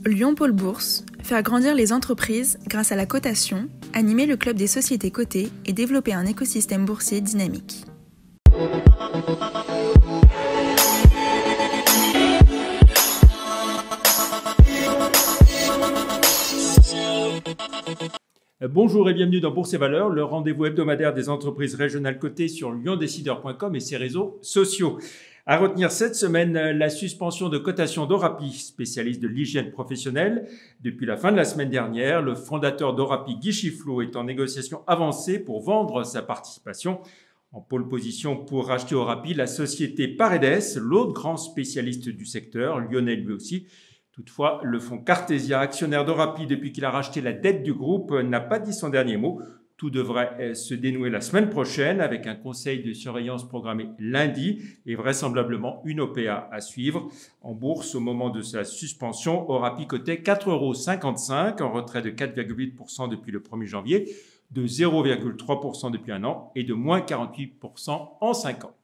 Lyon Pôle Bourse, faire grandir les entreprises grâce à la cotation, animer le club des sociétés cotées et développer un écosystème boursier dynamique. Bonjour et bienvenue dans Bourse et Valeurs, le rendez-vous hebdomadaire des entreprises régionales cotées sur lyondécideur.com et ses réseaux sociaux. À retenir cette semaine, la suspension de cotation d'Orapi, spécialiste de l'hygiène professionnelle. Depuis la fin de la semaine dernière, le fondateur d'Orapi, Guy Chifflot, est en négociation avancée pour vendre sa participation. En pole position pour racheter Orapi, la société Paredes, l'autre grand spécialiste du secteur, lyonnais lui aussi. Toutefois, le fonds Cartesia, actionnaire d'Orapi depuis qu'il a racheté la dette du groupe, n'a pas dit son dernier mot. Tout devrait se dénouer la semaine prochaine avec un conseil de surveillance programmé lundi et vraisemblablement une OPA à suivre. En bourse, au moment de sa suspension, Orapi cotait 4,55 € en retrait de 4,8% depuis le 1er janvier, de 0,3% depuis un an et de moins 48% en 5 ans.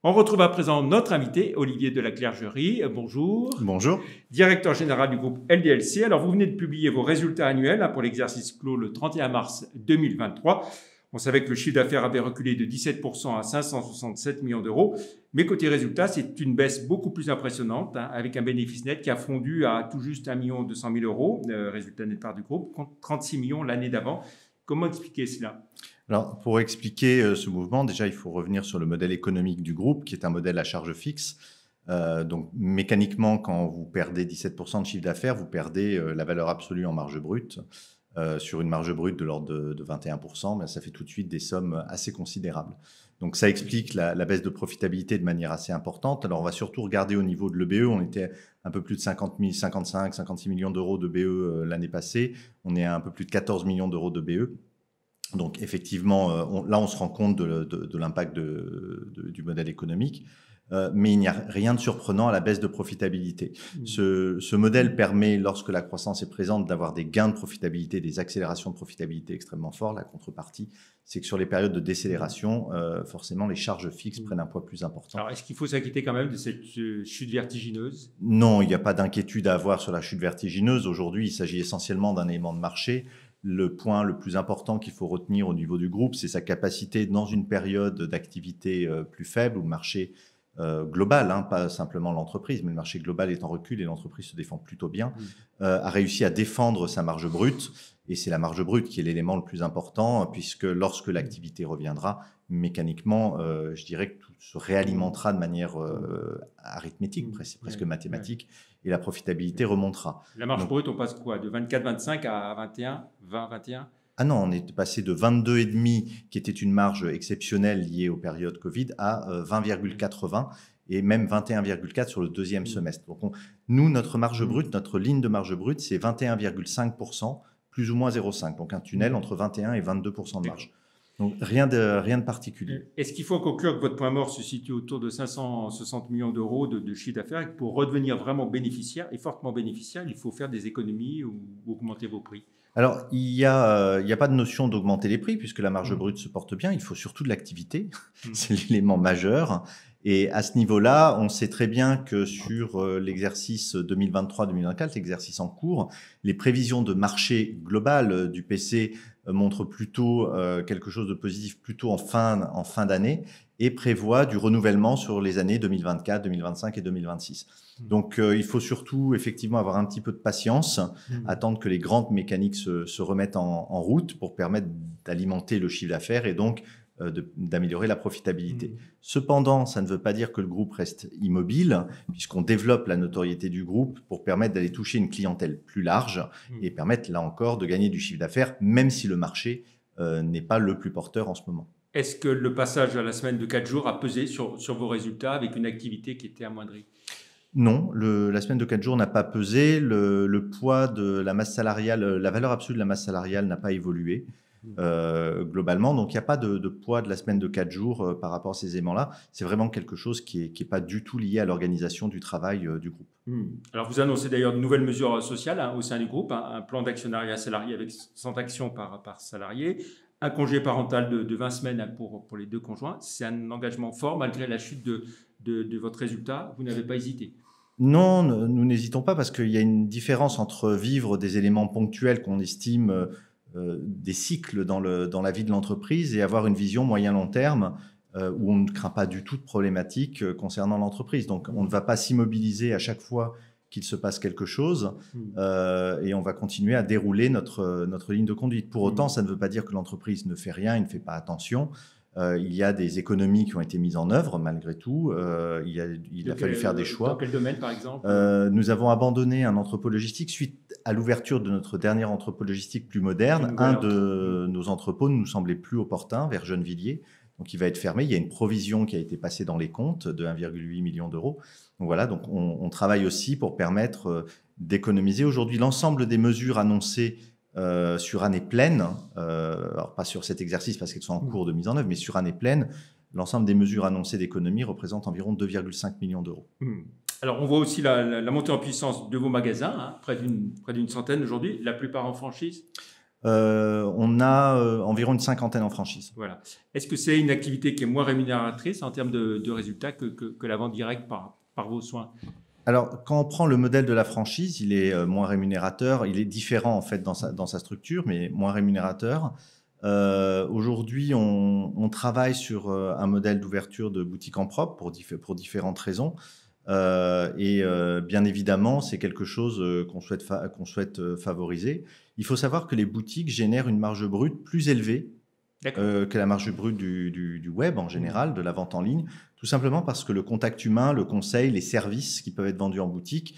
On retrouve à présent notre invité, Olivier de la Clergerie. Bonjour. Bonjour. Directeur général du groupe LDLC. Alors, vous venez de publier vos résultats annuels pour l'exercice clos le 31 mars 2023. On savait que le chiffre d'affaires avait reculé de 17% à 567 millions d'euros. Mais côté résultats, c'est une baisse beaucoup plus impressionnante, avec un bénéfice net qui a fondu à tout juste 1 200 000 euros, résultat net part du groupe, contre 36 millions l'année d'avant. Comment expliquer cela ? Alors, pour expliquer ce mouvement, déjà, il faut revenir sur le modèle économique du groupe, qui est un modèle à charge fixe. Donc, mécaniquement, quand vous perdez 17% de chiffre d'affaires, vous perdez la valeur absolue en marge brute. Sur une marge brute de l'ordre de 21%, mais ça fait tout de suite des sommes assez considérables. Donc, ça explique la baisse de profitabilité de manière assez importante. Alors, on va surtout regarder au niveau de l'EBE. On était un peu plus de 56 millions d'euros de BE l'année passée. On est à un peu plus de 14 millions d'euros de BE. Donc, effectivement, là, on se rend compte de l'impact du modèle économique. Mais il n'y a rien de surprenant à la baisse de profitabilité. Ce modèle permet, lorsque la croissance est présente, d'avoir des gains de profitabilité, des accélérations de profitabilité extrêmement fortes. La contrepartie, c'est que sur les périodes de décélération, forcément, les charges fixes prennent un poids plus important. Alors, est-ce qu'il faut s'inquiéter quand même de cette chute vertigineuse ? Non, il n'y a pas d'inquiétude à avoir sur la chute vertigineuse. Aujourd'hui, il s'agit essentiellement d'un élément de marché. Le point le plus important qu'il faut retenir au niveau du groupe, c'est sa capacité, dans une période d'activité plus faible, où le marché global, pas simplement l'entreprise, mais le marché global est en recul et l'entreprise se défend plutôt bien, a réussi à défendre sa marge brute. Et c'est la marge brute qui est l'élément le plus important, puisque lorsque l'activité reviendra, mécaniquement, je dirais que tout se réalimentera de manière arithmétique, presque mathématique, et la profitabilité remontera. La marge brute, on passe quoi ? De 24,25 à 21, 20, 21 ? Ah non, on est passé de 22,5, qui était une marge exceptionnelle liée aux périodes Covid, à 20,80 et même 21,4 sur le deuxième semestre. Donc nous, notre marge brute, notre ligne de marge brute, c'est 21,5%, plus ou moins 0,5. Donc un tunnel entre 21 et 22% de marge. Donc rien de particulier. Est-ce qu'il faut conclure que votre point mort se situe autour de 560 millions d'euros de chiffre d'affaires et que pour redevenir vraiment bénéficiaire et fortement bénéficiaire, il faut faire des économies ou augmenter vos prix ? Alors, il y a pas de notion d'augmenter les prix puisque la marge brute se porte bien. Il faut surtout de l'activité. C'est l'élément majeur. Et à ce niveau-là, on sait très bien que sur l'exercice 2023-2024, l'exercice en cours, les prévisions de marché global du PC montrent plutôt quelque chose de positif plutôt en fin d'année et prévoient du renouvellement sur les années 2024, 2025 et 2026. Donc, il faut surtout effectivement avoir un petit peu de patience, attendre que les grandes mécaniques se remettent en route pour permettre d'alimenter le chiffre d'affaires et donc d'améliorer la profitabilité. Cependant, ça ne veut pas dire que le groupe reste immobile, puisqu'on développe la notoriété du groupe pour permettre d'aller toucher une clientèle plus large et permettre, là encore, de gagner du chiffre d'affaires, même si le marché n'est pas le plus porteur en ce moment. Est-ce que le passage à la semaine de 4 jours a pesé sur vos résultats avec une activité qui était amoindrie ? Non, la semaine de 4 jours n'a pas pesé. Le poids de la masse salariale, la valeur absolue de la masse salariale n'a pas évolué globalement. Donc, il n'y a pas de poids de la semaine de 4 jours par rapport à ces éléments-là. C'est vraiment quelque chose qui est pas du tout lié à l'organisation du travail du groupe. Alors, vous annoncez d'ailleurs de nouvelles mesures sociales au sein du groupe, un plan d'actionnariat salarié avec 100 actions par salarié, un congé parental de 20 semaines pour les deux conjoints. C'est un engagement fort malgré la chute de votre résultat. Vous n'avez pas hésité. Non, nous n'hésitons pas parce qu'il y a une différence entre vivre des éléments ponctuels qu'on estime des cycles dans la vie de l'entreprise et avoir une vision moyen-long terme où on ne craint pas du tout de problématiques concernant l'entreprise. Donc, on ne va pas s'immobiliser à chaque fois qu'il se passe quelque chose et on va continuer à dérouler notre ligne de conduite. Pour autant, ça ne veut pas dire que l'entreprise ne fait rien et ne fait pas attention. Il y a des économies qui ont été mises en œuvre malgré tout. Il a fallu faire des choix. Dans quel domaine, par exemple? Nous avons abandonné un entrepôt logistique suite à l'ouverture de notre dernier entrepôt logistique plus moderne. Un de nos entrepôts ne nous semblait plus opportun, vers Gennevilliers. Donc, il va être fermé. Il y a une provision qui a été passée dans les comptes de 1,8 million d'euros. Donc, voilà, donc on travaille aussi pour permettre d'économiser. Aujourd'hui, l'ensemble des mesures annoncées sur année pleine, alors pas sur cet exercice parce qu'elles sont en cours de mise en œuvre, mais sur année pleine, l'ensemble des mesures annoncées d'économie représentent environ 2,5 millions d'euros. Alors, on voit aussi la montée en puissance de vos magasins, hein, près d'une centaine aujourd'hui, la plupart en franchise. On a environ une cinquantaine en franchise. Voilà. Est-ce que c'est une activité qui est moins rémunératrice en termes de résultats que la vente directe par vos soins? Alors, quand on prend le modèle de la franchise, il est moins rémunérateur. Il est différent en fait dans sa structure, mais moins rémunérateur. Aujourd'hui, on travaille sur un modèle d'ouverture de boutique en propre pour différentes raisons. Bien évidemment, c'est quelque chose qu'on souhaite favoriser. Il faut savoir que les boutiques génèrent une marge brute plus élevée que la marge brute du web en général, de la vente en ligne, tout simplement parce que le contact humain, le conseil, les services qui peuvent être vendus en boutique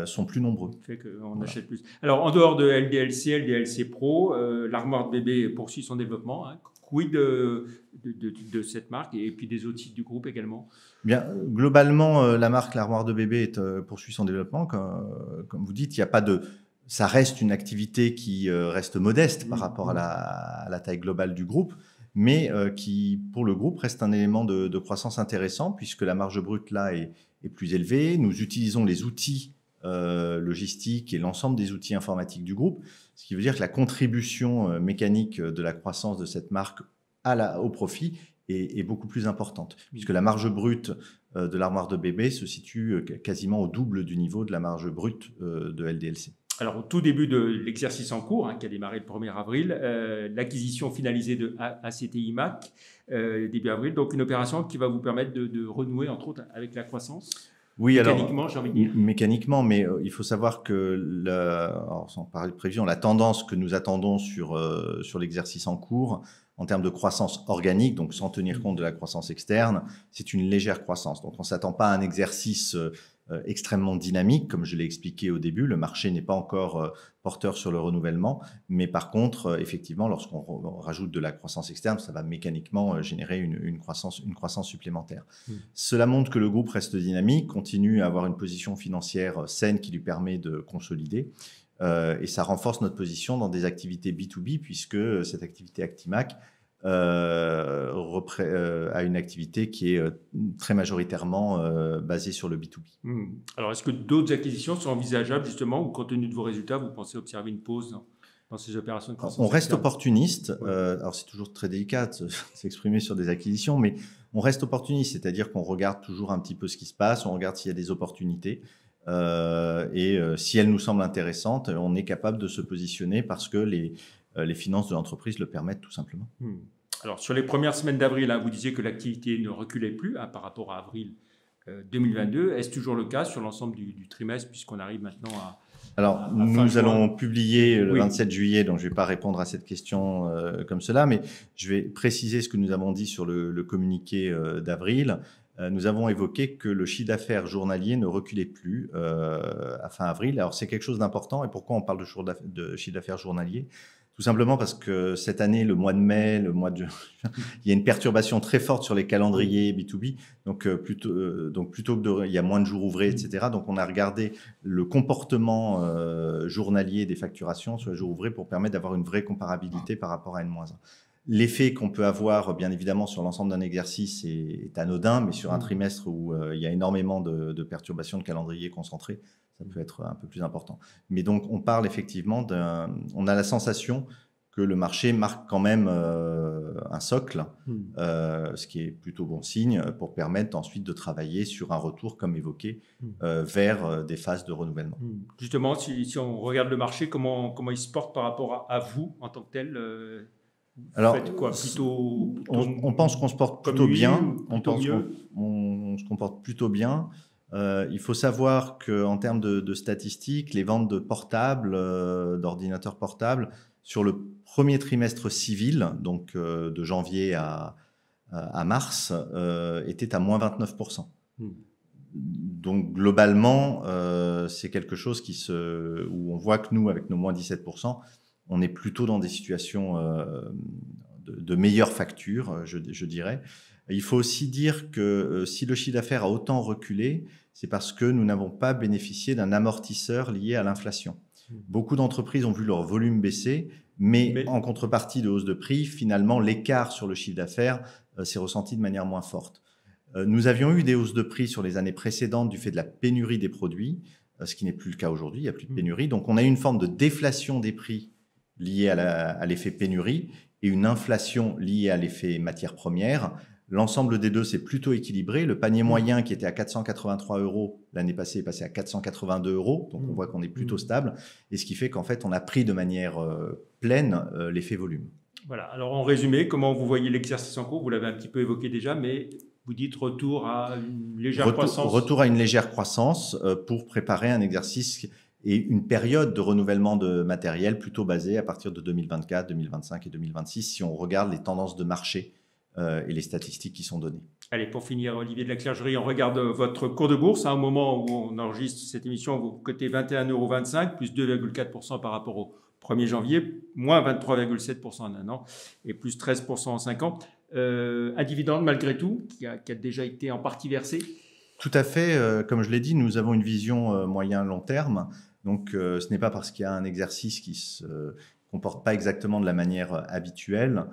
sont plus nombreux. Fait qu'on achète plus. Alors, en dehors de LDLC, LDLC Pro, l'armoire de bébé poursuit son développement. Hein. Quid de cette marque et puis des autres sites du groupe également? Bien, globalement, la marque l'armoire de bébé poursuit son développement. Comme vous dites, il n'y a pas de... Ça reste une activité qui reste modeste par rapport à la taille globale du groupe, mais qui, pour le groupe, reste un élément de croissance intéressant puisque la marge brute, là, est plus élevée. Nous utilisons les outils logistiques et l'ensemble des outils informatiques du groupe, ce qui veut dire que la contribution mécanique de la croissance de cette marque au profit est beaucoup plus importante, puisque la marge brute de l'armoire de bébé se situe quasiment au double du niveau de la marge brute de LDLC. Alors, au tout début de l'exercice en cours, hein, qui a démarré le 1er avril, l'acquisition finalisée de ACTI MAC début avril, donc une opération qui va vous permettre de renouer, entre autres, avec la croissance. Oui, mécaniquement, j'ai envie de dire. Mécaniquement, mais il faut savoir que, sans parler de prévision, la tendance que nous attendons sur l'exercice en cours, en termes de croissance organique, donc sans tenir compte de la croissance externe, c'est une légère croissance. Donc, on ne s'attend pas à un exercice extrêmement dynamique, comme je l'ai expliqué au début. Le marché n'est pas encore porteur sur le renouvellement, mais par contre, effectivement, lorsqu'on rajoute de la croissance externe, ça va mécaniquement générer une croissance supplémentaire. Cela montre que le groupe reste dynamique, continue à avoir une position financière saine qui lui permet de consolider. Et ça renforce notre position dans des activités B2B, puisque cette activité Actimac a une activité qui est très majoritairement basée sur le B2B. Alors, est-ce que d'autres acquisitions sont envisageables, justement, ou compte tenu de vos résultats, vous pensez observer une pause dans ces opérations de croissance? On reste opportuniste. Alors, c'est toujours très délicat de s'exprimer sur des acquisitions, mais on reste opportuniste, c'est-à-dire qu'on regarde toujours un petit peu ce qui se passe, on regarde s'il y a des opportunités. Si elles nous semblent intéressantes, on est capable de se positionner parce que les finances de l'entreprise le permettent tout simplement. Alors, sur les premières semaines d'avril, hein, vous disiez que l'activité ne reculait plus par rapport à avril 2022. Est-ce toujours le cas sur l'ensemble du trimestre, puisqu'on arrive maintenant à... Alors, nous allons publier le 27 juillet, donc je ne vais pas répondre à cette question comme cela, mais je vais préciser ce que nous avons dit sur le communiqué d'avril. Nous avons évoqué que le chiffre d'affaires journalier ne reculait plus à fin avril. Alors, c'est quelque chose d'important. Et pourquoi on parle de chiffre d'affaires journalier ? Tout simplement parce que cette année, le mois de mai, il y a une perturbation très forte sur les calendriers B2B. Donc, plutôt que il y a moins de jours ouvrés, etc. Donc, on a regardé le comportement journalier des facturations sur les jours ouvrés pour permettre d'avoir une vraie comparabilité par rapport à N-1. L'effet qu'on peut avoir, bien évidemment, sur l'ensemble d'un exercice est anodin, mais sur un trimestre où il y a énormément de perturbations de calendrier concentrées, ça peut être un peu plus important. Mais donc, on parle effectivement on a la sensation que le marché marque quand même un socle, ce qui est plutôt bon signe pour permettre ensuite de travailler sur un retour, comme évoqué, vers des phases de renouvellement. Justement, si on regarde le marché, comment il se porte par rapport à vous en tant que tel Alors, faites quoi, plutôt on pense qu'on se porte plutôt bien. On se comporte plutôt bien. Il faut savoir qu'en termes de statistiques, les ventes de portables, d'ordinateurs portables, sur le premier trimestre civil, donc de janvier à mars, étaient à moins 29%. Donc globalement, c'est quelque chose où on voit que nous, avec nos moins 17%, on est plutôt dans des situations de meilleure facture, je dirais. Il faut aussi dire que si le chiffre d'affaires a autant reculé, c'est parce que nous n'avons pas bénéficié d'un amortisseur lié à l'inflation. Beaucoup d'entreprises ont vu leur volume baisser, mais en contrepartie de hausse de prix, finalement, l'écart sur le chiffre d'affaires s'est ressenti de manière moins forte. Nous avions eu des hausses de prix sur les années précédentes du fait de la pénurie des produits, ce qui n'est plus le cas aujourd'hui, il n'y a plus de pénurie. Donc on a eu une forme de déflation des prix liée à l'effet pénurie et une inflation liée à l'effet matières premières. L'ensemble des deux, c'est plutôt équilibré. Le panier moyen qui était à 483 € l'année passée est passé à 482 €. Donc, on voit qu'on est plutôt stable. Et ce qui fait qu'en fait, on a pris de manière pleine l'effet volume. Voilà. Alors, en résumé, comment vous voyez l'exercice en cours? Vous l'avez un petit peu évoqué déjà, mais vous dites retour à une légère croissance. Retour à une légère croissance pour préparer un exercice et une période de renouvellement de matériel plutôt basée à partir de 2024, 2025 et 2026, si on regarde les tendances de marché et les statistiques qui sont données. Allez, pour finir, Olivier de la Clergerie, on regarde votre cours de bourse. À un moment où on enregistre cette émission, vous cotez 21,25 €, plus 2,4% par rapport au 1er janvier, moins 23,7% en un an et plus 13% en 5 ans. Un dividende, malgré tout, qui a déjà été en partie versé? Tout à fait. Comme je l'ai dit, nous avons une vision moyen-long terme. Donc, ce n'est pas parce qu'il y a un exercice qui se comporte pas exactement de la manière habituelle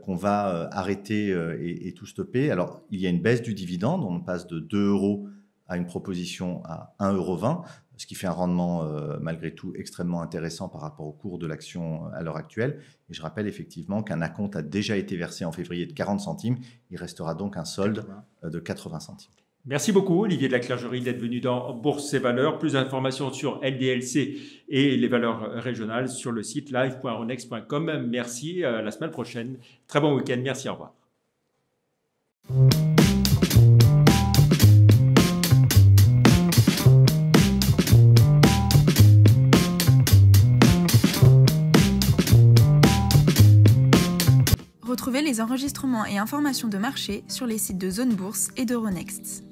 qu'on va arrêter et tout stopper. Alors, il y a une baisse du dividende. On passe de 2 € à une proposition à 1,20 €, ce qui fait un rendement malgré tout extrêmement intéressant par rapport au cours de l'action à l'heure actuelle. Et je rappelle effectivement qu'un acompte a déjà été versé en février de 40 centimes. Il restera donc un solde de 80 centimes. Merci beaucoup, Olivier de la Clergerie, d'être venu dans Bourse et Valeurs. Plus d'informations sur LDLC et les valeurs régionales sur le site live.euronext.com. Merci, à la semaine prochaine. Très bon week-end. Merci, au revoir. Retrouvez les enregistrements et informations de marché sur les sites de Zone Bourse et d'Euronext.